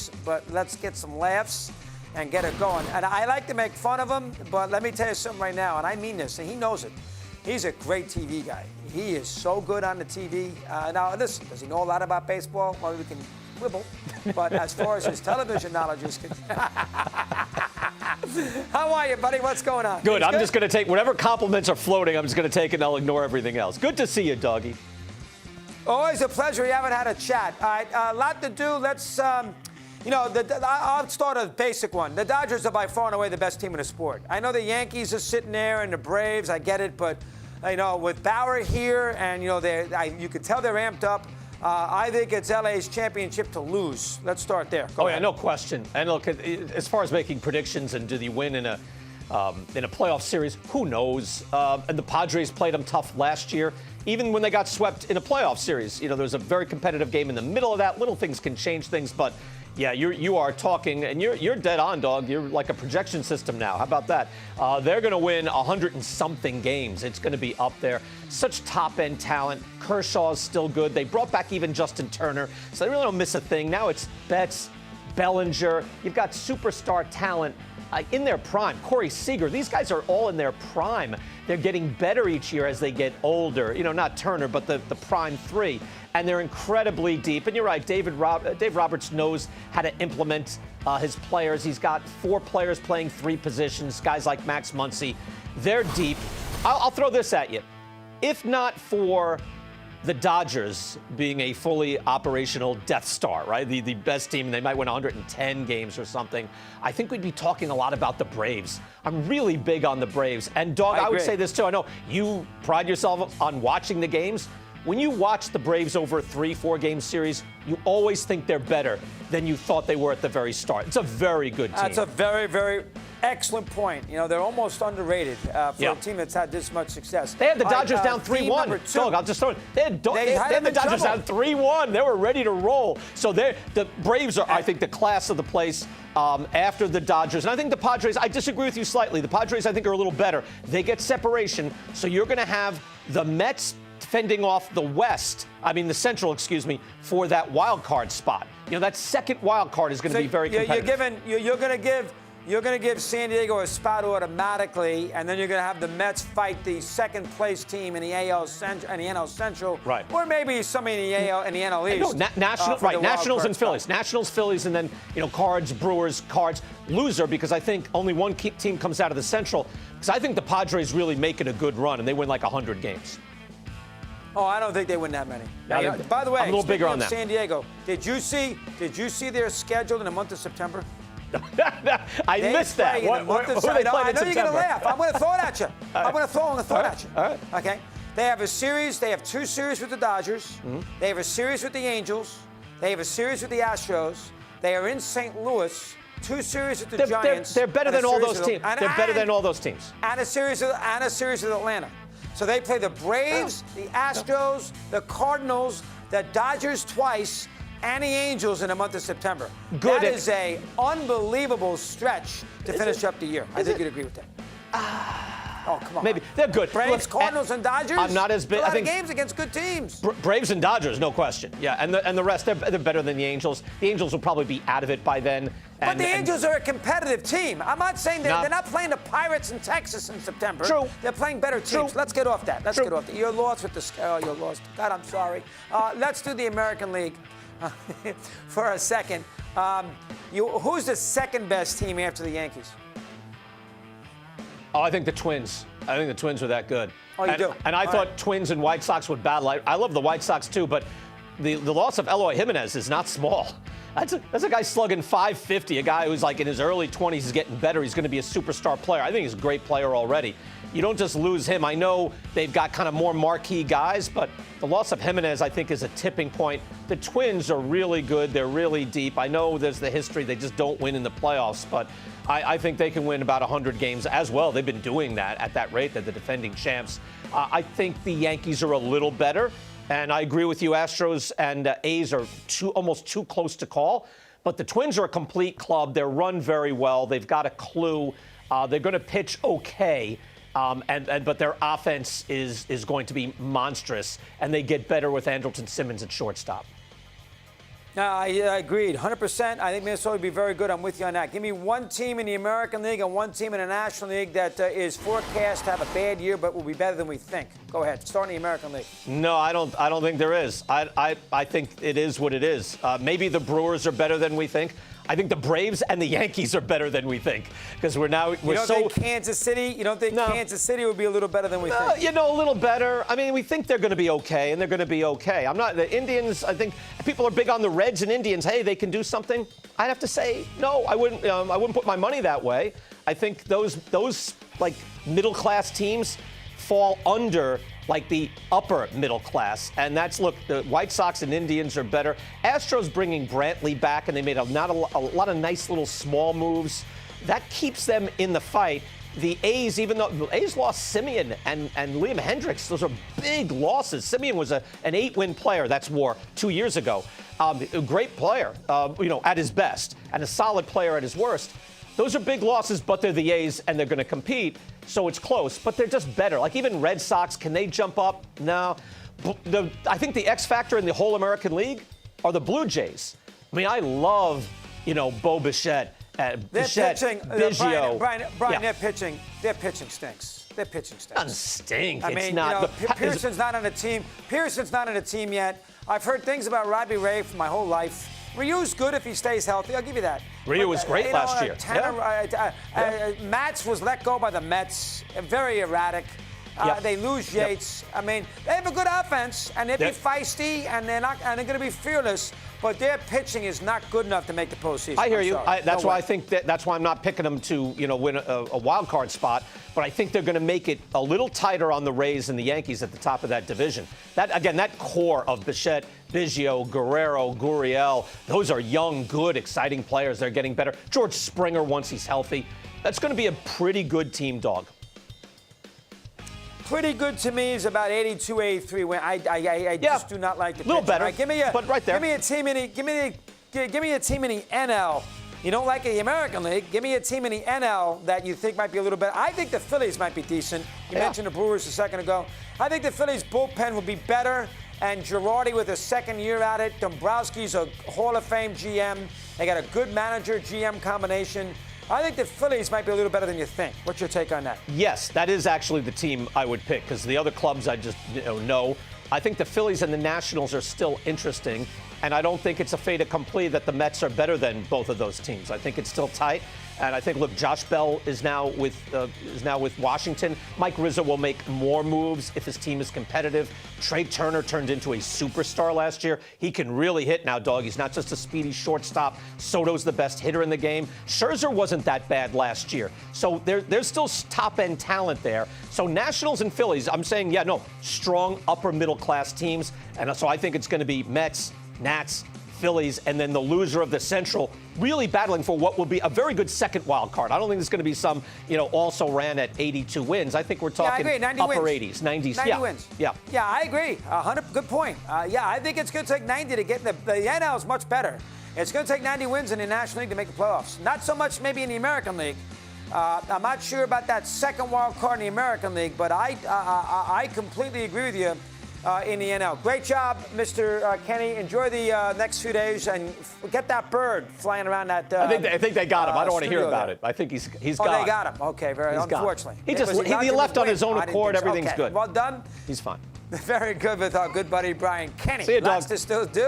this, but let's get some laughs and get it going. And I like to make fun of him, but let me tell you something right now, and I mean this, and he knows it. He's a great TV guy. He is so good on the TV. Now, listen, does he know a lot about baseball? Well, we can quibble. But as far as his television knowledge is concerned. How are you, buddy? What's going on? Good. I'm just going to take whatever compliments are floating, I'm just going to take it and I'll ignore everything else. Good to see you, doggy. Always a pleasure. We haven't had a chat. All right, a lot to do. Let's, I'll start a basic one. The Dodgers are by far and away the best team in the sport. I know the Yankees are sitting there and the Braves. I get it, but with Bauer here and you could tell they're amped up. I think it's LA's championship to lose. Let's start there. Go ahead. Yeah, no question. And look, as far as making predictions and do they win in a playoff series, who knows? And the Padres played them tough last year. Even when they got swept in a playoff series, there was a very competitive game in the middle of that. Little things can change things, but yeah, you are talking, and you're dead on, dog. You're like a projection system now. How about that? They're going to win 100 and something games. It's going to be up there. Such top-end talent. Kershaw's still good. They brought back even Justin Turner, so they really don't miss a thing. Now it's Betts, Bellinger. You've got superstar talent in their prime. Corey Seager. These guys are all in their prime. They're getting better each year as they get older. Not Turner, but the prime three. And they're incredibly deep. And you're right, Dave Roberts knows how to implement his players. He's got 4 players playing 3 positions, guys like Max Muncy. They're deep. I'll throw this at you. If not for the Dodgers being a fully operational Death Star, right? The best team, they might win 110 games or something. I think we'd be talking a lot about the Braves. I'm really big on the Braves. And, dog, I would say this, too. I know you pride yourself on watching the games. When you watch the Braves over a 3-4 game series, you always think they're better than you thought they were at the very start. It's a very good team. That's a very, very excellent point. They're almost underrated for a team that's had this much success. They had the Dodgers down 3-1. Dog, I'll just throw it. They had the Dodgers down 3-1. They were ready to roll. So the Braves are, I think, the class of the place after the Dodgers. And I think the Padres, I disagree with you slightly. The Padres, I think, are a little better. They get separation. So you're going to have the Mets fending off the Central, for that wild card spot. That second wild card is going to be very competitive. You're going to give San Diego a spot automatically, and then you're going to have the Mets fight the second place team in the NL Central, right? Or maybe somebody in the NL East. Nationals and Phillies. Nationals, Phillies, and then Cards, Brewers, Cards. Loser, because I think only one team comes out of the Central. Because I think the Padres really make it a good run, and they win like 100 games. Oh, I don't think they win that many. By the way, I'm a little bigger on that. San Diego, did you see their schedule in the month of September? I missed that. Who are they playing I know you're going to laugh. I'm going to throw it at you. I'm going to throw it at you. All right. Okay. They have a series. They have 2 series with the Dodgers. Mm-hmm. They have a series with the Angels. They have a series with the Astros. They are in St. Louis. 2 series with the Giants. They're better than all those teams. They're better than all those teams. And a series with Atlanta. So they play the Braves, the Astros, the Cardinals, the Dodgers twice, and the Angels in the month of September. Good. That is a unbelievable stretch to finish up the year. I think you'd agree with that. Oh, come on. Maybe. They're good. Braves, Cardinals, and Dodgers. I'm not as big. I think games against good teams. Braves and Dodgers, no question. Yeah, and the rest, they're better than the Angels. The Angels will probably be out of it by then. But the Angels are a competitive team. I'm not saying they're not playing the Pirates in Texas in September. True. They're playing better teams. True. Let's get off that. True. You're lost with the. Oh, you're lost. God, I'm sorry. Let's do the American League for a second. Who's the second best team after the Yankees? Oh, I think the Twins. I think the Twins are that good. Oh, you do? And I thought Twins and White Sox would battle. I love the White Sox, too, but the loss of Eloy Jimenez is not small. That's a guy slugging .550, a guy who's like in his early 20s is getting better. He's going to be a superstar player. I think he's a great player already. You don't just lose him. I know they've got kind of more marquee guys, but the loss of Jimenez, I think, is a tipping point. The Twins are really good. They're really deep. I know there's the history. They just don't win in the playoffs, but I think they can win about 100 games as well. They've been doing that at that rate. They're the defending champs. I think the Yankees are a little better. And I agree with you, Astros and A's are almost too close to call. But the Twins are a complete club. They're run very well. They've got a clue. They're going to pitch okay. But their offense is going to be monstrous. And they get better with Andrelton Simmons at shortstop. I agreed, 100%. I think Minnesota would be very good. I'm with you on that. Give me one team in the American League and one team in the National League that is forecast to have a bad year, but will be better than we think. Go ahead. Start in the American League. No, I don't think there is. I think it is what it is. Maybe the Brewers are better than we think. I think the Braves and the Yankees are better than we think because we're You don't think Kansas City? You don't think Kansas City would be a little better than we think? You know, a little better. I mean, we think they're going to be okay, and they're going to be okay. I'm not the Indians. I think people are big on the Reds and Indians. Hey, they can do something. I'd have to say no. I wouldn't. I wouldn't put my money that way. I think those like middle class teams fall under like the upper middle class. And that's, look, the White Sox and Indians are better. Astros bringing Brantley back, and they made a lot of nice little small moves. That keeps them in the fight. The A's, even though the A's lost Simeon and Liam Hendricks, those are big losses. Simeon was an 8-win player, that's WAR, 2 years ago. A great player, at his best, and a solid player at his worst. Those are big losses, but they're the A's, and they're going to compete, so it's close. But they're just better. Like even Red Sox, can they jump up? No. I think the X factor in the whole American League are the Blue Jays. I mean, I love, Bo Bichette, pitching, Biggio. Brian, their pitching stinks. Their pitching stinks. Doesn't stink. I it's mean, not. Pearson's not on a team. Pearson's not on a team yet. I've heard things about Robbie Ray for my whole life. Ryu's good if he stays healthy. I'll give you that. Ryu was great last year. Matz was let go by the Mets. Very erratic. They lose Yates. I mean, they have a good offense, and they'll be feisty, and they're going to be fearless. But their pitching is not good enough to make the postseason. I hear you. That's why I think that's why I'm not picking them to win a wild card spot. But I think they're going to make it a little tighter on the Rays and the Yankees at the top of that division. That core of Bichette, Biggio, Guerrero, Gurriel, those are young, good, exciting players. They're getting better. George Springer, once he's healthy, that's going to be a pretty good team, dog. Pretty good to me is about 82, 83 win. I just do not like the pitch. A little better, right, but right there. Give me a team in the NL. You don't like the American League. Give me a team in the NL that you think might be a little better. I think the Phillies might be decent. You mentioned the Brewers a second ago. I think the Phillies bullpen will be better. And Girardi with a second year at it. Dombrowski's a Hall of Fame GM. They got a good manager-GM combination. I think the Phillies might be a little better than you think. What's your take on that? Yes, that is actually the team I would pick because the other clubs I just know. I think the Phillies and the Nationals are still interesting, and I don't think it's a fait accompli that the Mets are better than both of those teams. I think it's still tight, and I think, look, Josh Bell is now with Washington. Mike Rizzo will make more moves if his team is competitive. Trey Turner turned into a superstar last year. He can really hit now, dog. He's not just a speedy shortstop. Soto's the best hitter in the game. Scherzer wasn't that bad last year. So there's still top-end talent there. So Nationals and Phillies, I'm saying, strong upper-middle-class teams. And so I think it's going to be Mets, Nats, Phillies, and then the loser of the Central really battling for what will be a very good second wild card. I don't think there's going to be some, also ran at 82 wins. I think we're talking upper 80s, 90s. 90 wins. Yeah, I agree. 100. Good point. I think it's going to take 90 to get the NL is much better. It's going to take 90 wins in the National League to make the playoffs. Not so much maybe in the American League. I'm not sure about that second wild card in the American League, but I completely agree with you. In the NL. Great job, Mr. Kenny. Enjoy the next few days and get that bird flying around that. I think they got him. I don't want to hear about it. I think he's gone. Oh, they got him. Okay, very unfortunately. He left on his own accord. Everything's good. Well done. He's fine. Very good with our good buddy Brian Kenny. See you, dog. Lots to still do.